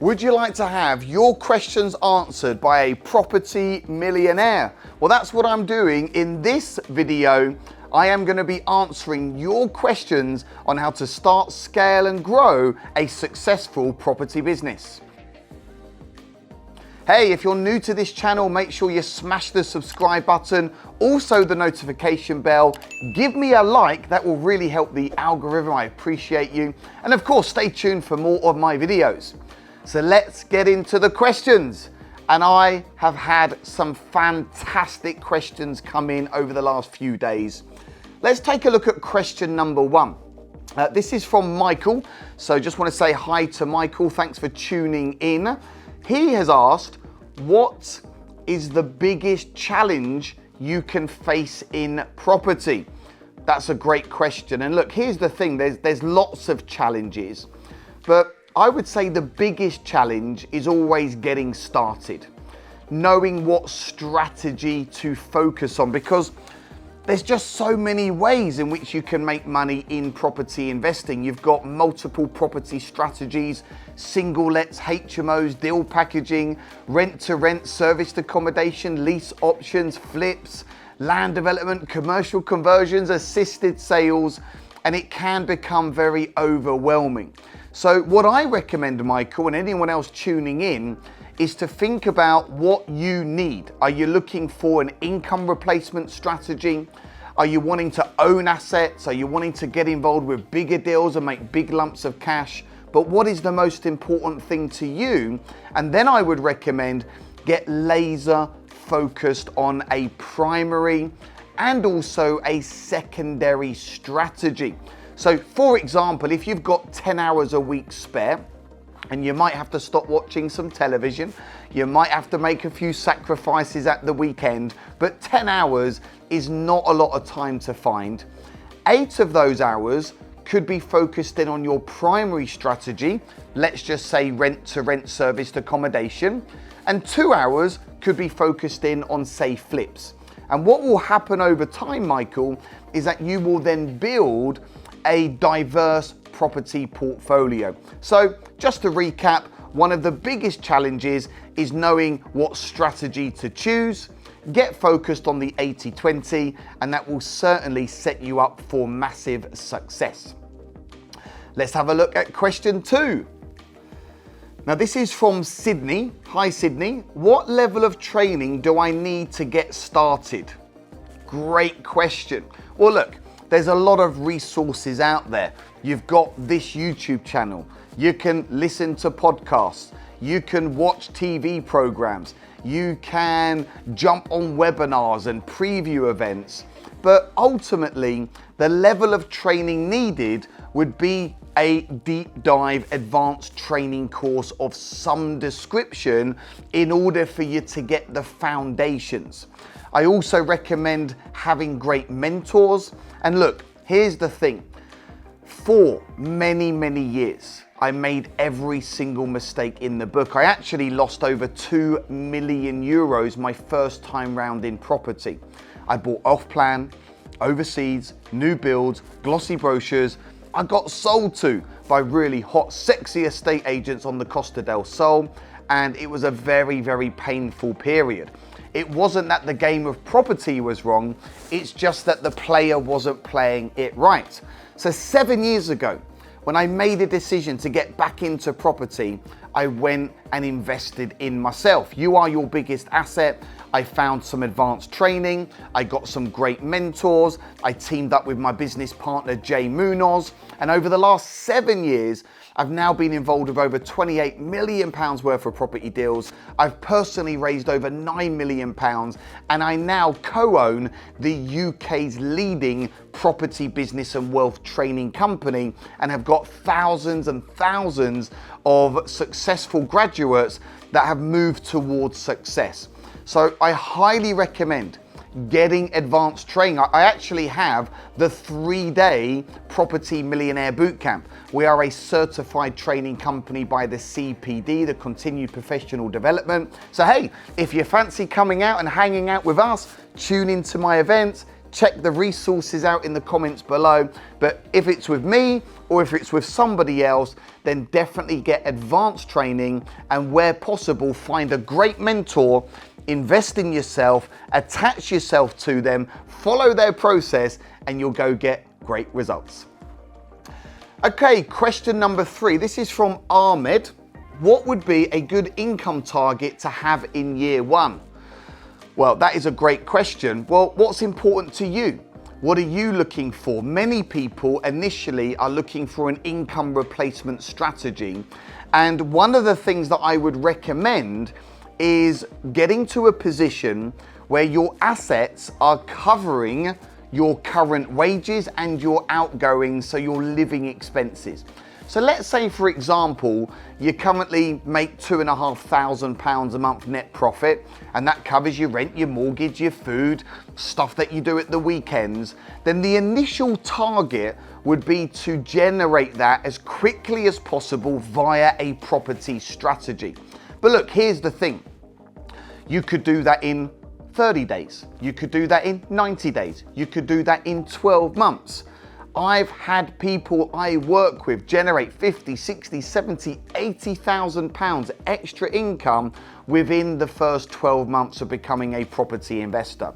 Would you like to have your questions answered by a property millionaire? Well, that's what I'm doing in this video. I am going to be answering your questions on how to start, scale, and grow a successful property business. Hey, if you're new to this channel, make sure you smash the subscribe button, also the notification bell. Give me a like, that will really help the algorithm. I appreciate you. And of course, stay tuned for more of my videos. So let's get into the questions. And I have had some fantastic questions come in over the last few days. Let's take a look at question number one. This is from Michael. So just want to say hi to Michael. Thanks for tuning in. He has asked, what is the biggest challenge you can face in property? That's a great question. And look, here's the thing, there's lots of challenges, but I would say the biggest challenge is always getting started, knowing what strategy to focus on, because there's just so many ways in which you can make money in property investing. You've got multiple property strategies, single lets, HMOs, deal packaging, rent to rent, serviced accommodation, lease options, flips, land development, commercial conversions, assisted sales, and it can become very overwhelming. So what I recommend, Michael, and anyone else tuning in, is to think about what you need. Are you looking for an income replacement strategy? Are you wanting to own assets? Are you wanting to get involved with bigger deals and make big lumps of cash? But what is the most important thing to you? And then I would recommend get laser focused on a primary and also a secondary strategy. So for example, if you've got 10 hours a week spare, and you might have to stop watching some television, you might have to make a few sacrifices at the weekend, but 10 hours is not a lot of time to find. 8 of those hours could be focused in on your primary strategy, let's just say rent to rent serviced accommodation, and 2 hours could be focused in on, say, flips. And what will happen over time, Michael, is that you will then build a diverse property portfolio. So just to recap, one of the biggest challenges is knowing what strategy to choose. Get focused on the 80-20, and that will certainly set you up for massive success. Let's have a look at question 2. Now this is from Sydney. Hi Sydney. What level of training do I need to get started? Great question. Well look, there's a lot of resources out there. You've got this YouTube channel. You can listen to podcasts. You can watch TV programs. You can jump on webinars and preview events. But ultimately, the level of training needed would be a deep dive advanced training course of some description in order for you to get the foundations. I also recommend having great mentors. And look, here's the thing. For many, many years, I made every single mistake in the book. I actually lost over 2 million euros my first time round in property. I bought off plan, overseas, new builds, glossy brochures. I got sold to by really hot, sexy estate agents on the Costa del Sol, and it was a very, very painful period. It wasn't that the game of property was wrong, it's just that the player wasn't playing it right. So 7 years ago, when I made a decision to get back into property, I went and invested in myself. You are your biggest asset. I found some advanced training. I got some great mentors. I teamed up with my business partner, Jay Munoz. And over the last 7 years, I've now been involved with over £28 million worth of property deals. I've personally raised over £9 million, and I now co-own the UK's leading property business and wealth training company, and have got thousands and thousands of successful graduates that have moved towards success. So I highly recommend getting advanced training. I actually have the 3-day Property Millionaire Bootcamp. We are a certified training company by the CPD, the Continued Professional Development. So hey, if you fancy coming out and hanging out with us, tune into my events, check the resources out in the comments below. But if it's with me or if it's with somebody else, then definitely get advanced training, and where possible, find a great mentor, invest in yourself, attach yourself to them, follow their process, and you'll go get great results. Okay, question number 3. This is from Ahmed. What would be a good income target to have in year 1? Well, that is a great question. Well, what's important to you? What are you looking for? Many people initially are looking for an income replacement strategy. And one of the things that I would recommend is getting to a position where your assets are covering your current wages and your outgoings, so your living expenses. So let's say, for example, you currently make £2,500 a month net profit, and that covers your rent, your mortgage, your food, stuff that you do at the weekends. Then the initial target would be to generate that as quickly as possible via a property strategy. But look, here's the thing. You could do that in 30 days. You could do that in 90 days. You could do that in 12 months. I've had people I work with generate 50, 60, 70, 80,000 pounds extra income within the first 12 months of becoming a property investor.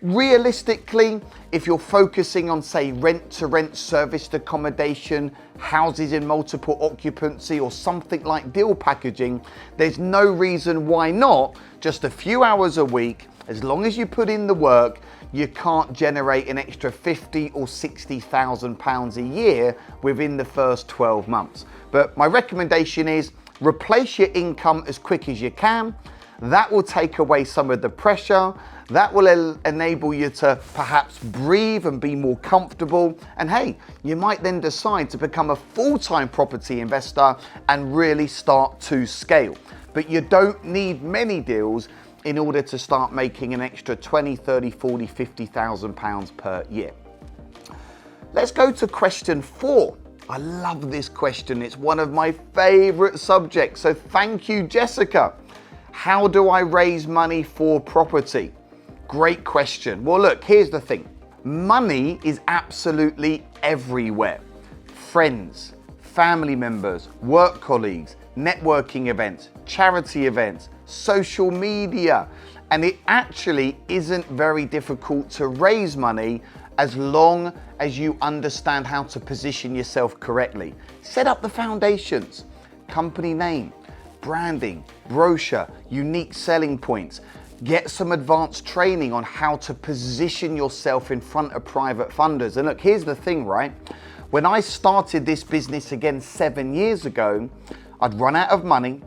Realistically, if you're focusing on, say, rent-to-rent serviced accommodation, houses in multiple occupancy, or something like deal packaging, there's no reason why not. Just a few hours a week, as long as you put in the work, you can't generate an extra 50 or 60,000 pounds a year within the first 12 months. But my recommendation is replace your income as quick as you can. That will take away some of the pressure. That will enable you to perhaps breathe and be more comfortable. And hey, you might then decide to become a full-time property investor and really start to scale. But you don't need many deals in order to start making an extra 20, 30, 40, 50,000 pounds per year. Let's go to question 4. I love this question. It's one of my favorite subjects. So thank you, Jessica. How do I raise money for property? Great question. Well, look, here's the thing. Money is absolutely everywhere. Friends, family members, work colleagues, networking events, charity events, social media. And it actually isn't very difficult to raise money as long as you understand how to position yourself correctly. Set up the foundations, company name, branding, brochure, unique selling points. Get some advanced training on how to position yourself in front of private funders. And look, here's the thing, right? When I started this business again 7 years ago, I'd run out of money.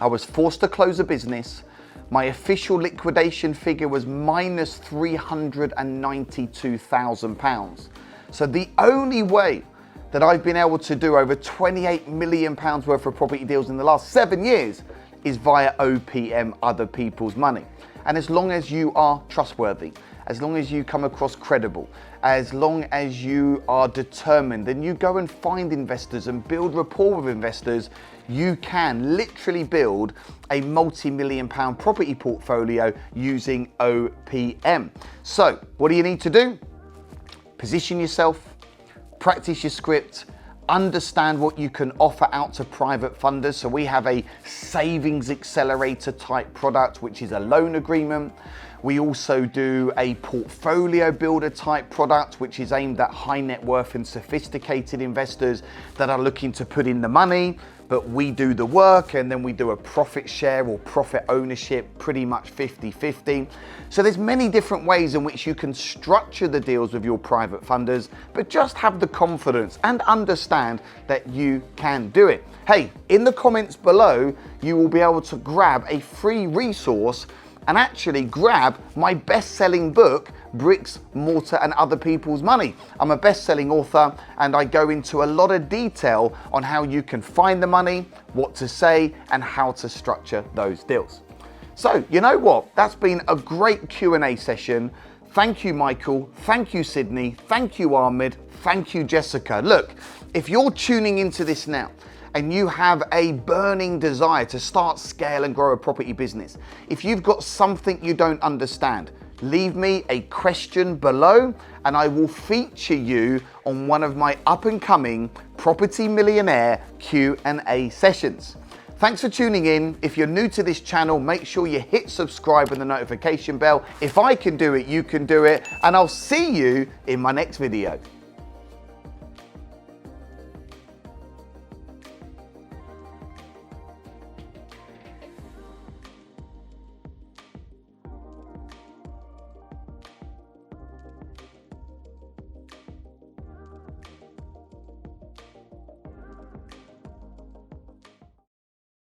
I was forced to close a business. My official liquidation figure was minus £392,000. So the only way that I've been able to do over £28 million worth of property deals in the last 7 years is via OPM, other people's money. And as long as you are trustworthy, as long as you come across credible, as long as you are determined, then you go and find investors and build rapport with investors, you can literally build a multi-million pound property portfolio using OPM. So what do you need to do? Position yourself, practice your script, understand what you can offer out to private funders. So we have a savings accelerator type product, which is a loan agreement. We also do a portfolio builder type product, which is aimed at high net worth and sophisticated investors that are looking to put in the money, but we do the work, and then we do a profit share or profit ownership, pretty much 50-50. So there's many different ways in which you can structure the deals with your private funders, but just have the confidence and understand that you can do it. Hey, in the comments below, you will be able to grab a free resource and actually grab my best-selling book, Bricks, Mortar and Other People's Money. I'm a best-selling author, and I go into a lot of detail on how you can find the money, what to say, and how to structure those deals. So, you know what? That's been a great Q&A session. Thank you, Michael. Thank you, Sydney. Thank you, Ahmed. Thank you, Jessica. Look, if you're tuning into this now, and you have a burning desire to start, scale, and grow a property business, if you've got something you don't understand, leave me a question below and I will feature you on one of my up and coming Property Millionaire Q&A sessions. Thanks for tuning in. If you're new to this channel, make sure you hit subscribe and the notification bell. If I can do it, you can do it. And I'll see you in my next video.